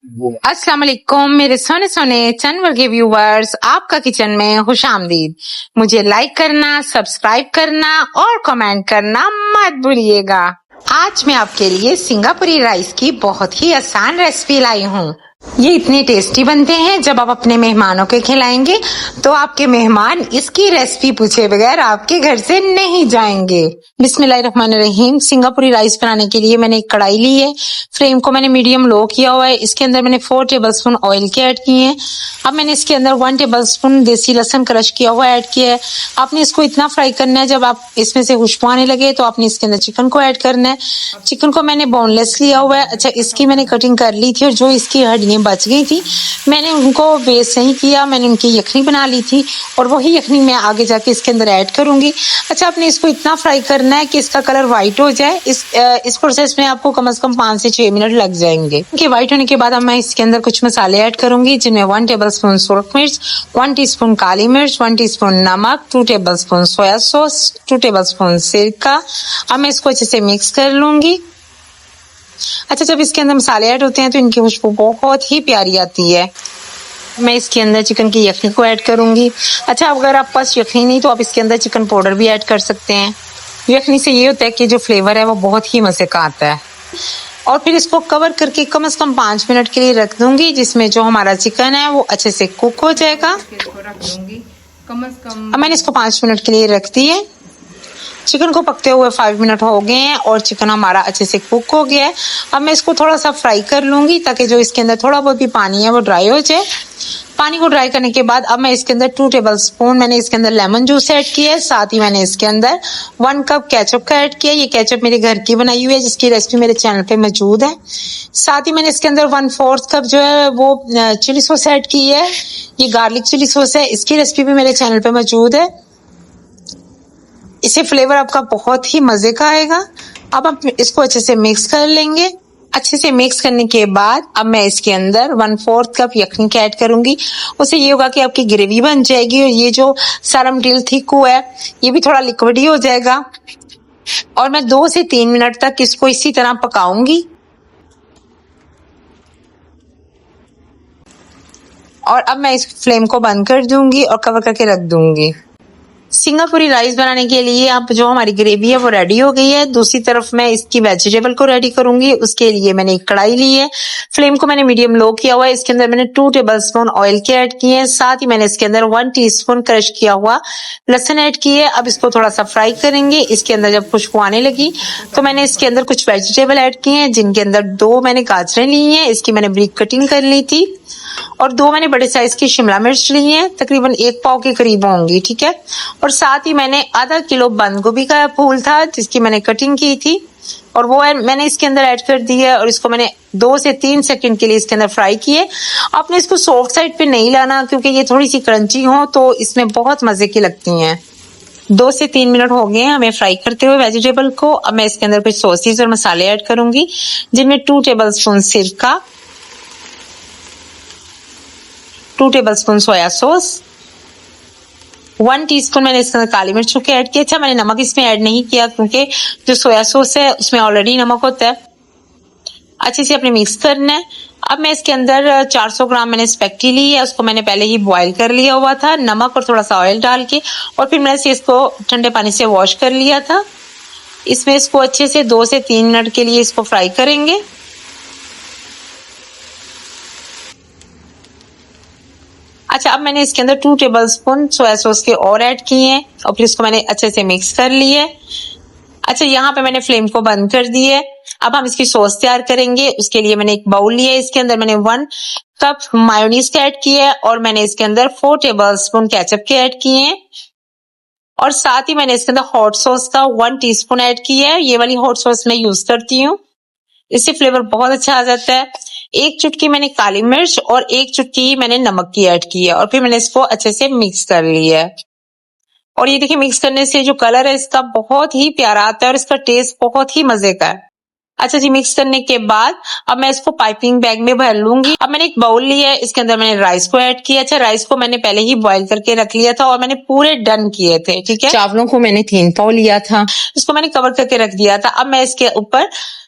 अस्सलाम वालेकुम मेरे सोने सोने चैनल के व्यूवर्स, आपका किचन में खुश आमदीद। मुझे लाइक करना, सब्सक्राइब करना और कमेंट करना मत भूलिएगा। आज मैं आपके लिए सिंगापुरी राइस की बहुत ही आसान रेसिपी लाई हूँ। ये इतने टेस्टी बनते हैं, जब आप अपने मेहमानों के खिलाएंगे तो आपके मेहमान इसकी रेसिपी पूछे बगैर आपके घर से नहीं जाएंगे। बिस्मिल्लाहिर्रहमानिर्रहीम। सिंगापुरी राइस बनाने के लिए मैंने एक कढ़ाई ली है, फ्लेम को मैंने मीडियम लो किया हुआ है। इसके अंदर मैंने 4 टेबलस्पून ऑयल के ऐड किए हैं। अब मैंने इसके अंदर 1 टेबलस्पून देसी लहसुन क्रश किया हुआ ऐड किया है। आपने इसको इतना फ्राई करना है, जब आप इसमें से खुशबू आने लगे तो आपने इसके अंदर चिकन को ऐड करना है। चिकन को मैंने बोनलेस लिया हुआ है। अच्छा, इसकी मैंने कटिंग कर ली थी और जो इसकी हड्डियां बच गई थी मैंने उनको वेस्ट नहीं किया, मैंने उनकी यखनी बना ली थी और वही यखनी मैं आगे जाके इसके अंदर ऐड करूंगी। अच्छा, आपने इसको इतना फ्राई करना है कि इसका कलर व्हाइट हो जाए। इस प्रोसेस में आपको कम से कम 5 से 6 मिनट लग जाएंगे। कि व्हाइट होने के बाद अब मैं इसके अंदर कुछ मसाले ऐड करूंगी, जिनमें 1 टेबलस्पून सुरख मिर्च, 1 टीस्पून काली मिर्च, 1 टीस्पून नमक, 2 टेबलस्पून सोया सॉस, 2 टेबलस्पून सिरका। अब मैं इसको अच्छे से मिक्स कर लूंगी। अच्छा, जब इसके अंदर मसाले ऐड होते हैं तो इनकी खुशबू बहुत ही प्यारी आती है। मैं इसके अंदर चिकन की यखनी को ऐड करूंगी। अच्छा, अगर आप पास यखनी नहीं तो आप इसके अंदर चिकन पाउडर भी ऐड कर सकते हैं। यखनी से ये होता है कि जो फ्लेवर है वो बहुत ही मजे का आता है। और फिर इसको कवर करके कम से कम 5 मिनट के लिए रख दूंगी, जिसमें जो हमारा चिकन है वो अच्छे से कुक हो जाएगा। अब मैंने इसको 5 मिनट के लिए रख दी है। चिकन को पकते हुए 5 मिनट हो गए हैं और चिकन हमारा अच्छे से कुक हो गया है। अब मैं इसको थोड़ा सा फ्राई कर लूंगी, ताकि जो इसके अंदर थोड़ा बहुत भी पानी है वो ड्राई हो जाए। पानी को ड्राई करने के बाद अब मैं इसके अंदर 2 टेबलस्पून मैंने इसके अंदर लेमन जूस ऐड किया है। साथ ही मैंने इसके अंदर 1 कप केचप का ऐड किया। ये केचप मेरे घर की बनाई हुई है, जिसकी रेसिपी मेरे चैनल पे मौजूद है। साथ ही मैंने इसके अंदर 1/4 कप जो है वो चिली सॉस ऐड की है। ये गार्लिक चिली सॉस है, इसकी रेसिपी भी मेरे चैनल पे मौजूद है। इससे फ्लेवर आपका बहुत ही मजे का आएगा। अब आप इसको अच्छे से मिक्स कर लेंगे। अच्छे से मिक्स करने के बाद अब मैं इसके अंदर 1/4 कप यखनी का ऐड करूंगी। उससे ये होगा कि आपकी ग्रेवी बन जाएगी और ये जो सारा मटेरियल थिक हुआ है ये भी थोड़ा लिक्विड ही हो जाएगा। और मैं 2 से 3 मिनट तक इसको इसी तरह पकाऊंगी। और अब मैं इस फ्लेम को बंद कर दूंगी और कवर करके रख दूंगी। सिंगापुरी राइस बनाने के लिए आप जो हमारी ग्रेवी है वो रेडी हो गई है। दूसरी तरफ मैं इसकी वेजिटेबल को रेडी करूंगी। उसके लिए मैंने एक कढ़ाई ली है, फ्लेम को मैंने मीडियम लो किया हुआ है। इसके अंदर मैंने 2 टेबलस्पून ऑयल के ऐड किए हैं। साथ ही मैंने इसके अंदर 1 टीस्पून क्रश किया हुआ लहसुन ऐड किए। अब इसको थोड़ा सा फ्राई करेंगे। इसके अंदर जब खुशबू आने लगी तो मैंने इसके अंदर कुछ वेजिटेबल ऐड किए हैं, जिनके अंदर 2 मैंने गाजरें ली हैं, इसकी मैंने ब्रीक कटिंग कर ली थी। और 2 मैंने बड़े साइज की शिमला मिर्च ली है, तकरीबन 1 पाव के करीब होंगी, ठीक है। और साथ ही मैंने आधा किलो बंद गोभी का फूल था, जिसकी मैंने कटिंग की थी और वो मैंने इसके अंदर ऐड कर दी है। और इसको मैंने 2 से 3 सेकंड के लिए इसके अंदर फ्राई किए। आपने इसको सॉफ्ट साइड पे नहीं लाना, क्योंकि ये थोड़ी सी क्रंची हो तो इसमें बहुत मजे की लगती हैं। 2 से 3 मिनट हो गए हैं हमें फ्राई करते हुए वेजिटेबल को। अब मैं इसके अंदर कुछ सॉसेस और मसाले ऐड करूंगी, जिनमें 2 टेबलस्पून सिरका, 2 टेबलस्पून सोया सॉस, 1 टीस्पून मैंने इसके अंदर काली मिर्च के ऐड किया। अच्छा, मैंने नमक इसमें ऐड नहीं किया, क्योंकि जो सोया सॉस है उसमें ऑलरेडी नमक होता है। अच्छे से अपने मिक्स करना है। अब मैं इसके अंदर 400 ग्राम मैंने स्पैगेटी ली है, उसको मैंने पहले ही बॉईल कर लिया हुआ था नमक और थोड़ा सा ऑयल डाल के, और फिर मैंने इसको ठंडे पानी से वॉश कर लिया था। इसमें इसको अच्छे से 2 से 3 मिनट के लिए इसको फ्राई करेंगे। अच्छा, अब मैंने इसके अंदर 2 टेबलस्पून सोया सॉस के और ऐड किए हैं और फिर इसको मैंने अच्छे से मिक्स कर लिया है। अच्छा, यहाँ पे मैंने फ्लेम को बंद कर दी है। अब हम इसकी सॉस तैयार करेंगे। उसके लिए मैंने एक बाउल लिया है, इसके अंदर मैंने 1 कप मायोनीज का ऐड किया है और मैंने इसके अंदर 4 टेबलस्पून केचप के ऐड किए हैं। और साथ ही मैंने इसके अंदर हॉट सॉस का 1 टीस्पून ऐड किया है। ये वाली हॉट सॉस मैं यूज करती हूँ, इससे फ्लेवर बहुत अच्छा आ जाता है। 1 चुटकी मैंने काली मिर्च और 1 चुटकी मैंने नमक की ऐड की है और फिर मैंने इसको अच्छे से मिक्स कर लिया है। और ये देखिए, मिक्स करने से जो कलर है इसका बहुत ही प्यारा आता है और इसका टेस्ट बहुत ही मजे का है। अच्छा जी, मिक्स करने के बाद अब मैं इसको पाइपिंग बैग में भर लूंगी। अब मैंने एक बाउल लिया है, इसके अंदर मैंने राइस को ऐड किया। अच्छा, राइस को मैंने पहले ही बॉईल करके रख लिया था और मैंने पूरे डन किए थे, ठीक है। चावलों को मैंने 3 पाव लिया था, इसको मैंने कवर करके रख दिया था। अब मैं इसके ऊपर